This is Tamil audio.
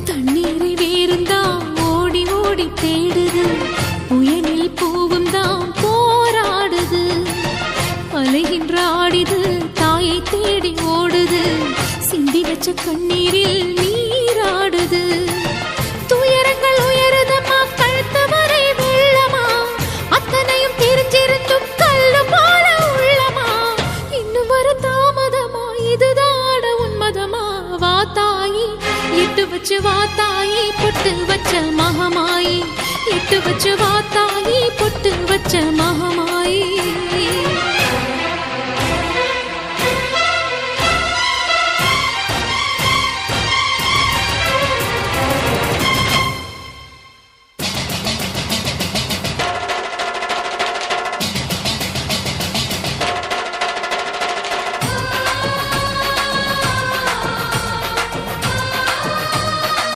தண்ணீரை வேறுந்தான் ஓடி ஓடி தேடுது, புயலில் பூவும் தான் போராடுது. அலைகின்ற ஆடிது தாயை தேடி ஓடுது, சிந்தி வச்ச கண்ணீரில் நீராடுது. துயரங்கள் உயருதம்மா கழுத்து வரை வெள்ளமா, அத்தனையும் தெரிஞ்சிருந்தும் கல்லு போல உள்ளமா. இன்னும் வர தாமதமா, இதுதான உன்மதமா? வா தாயி, இட்டு வச்சு வா தாயி, பொட்டு வச்ச மகமாயி. இட்டு வச்சு வா தாயி, பொட்டு வச்ச மகமாயி.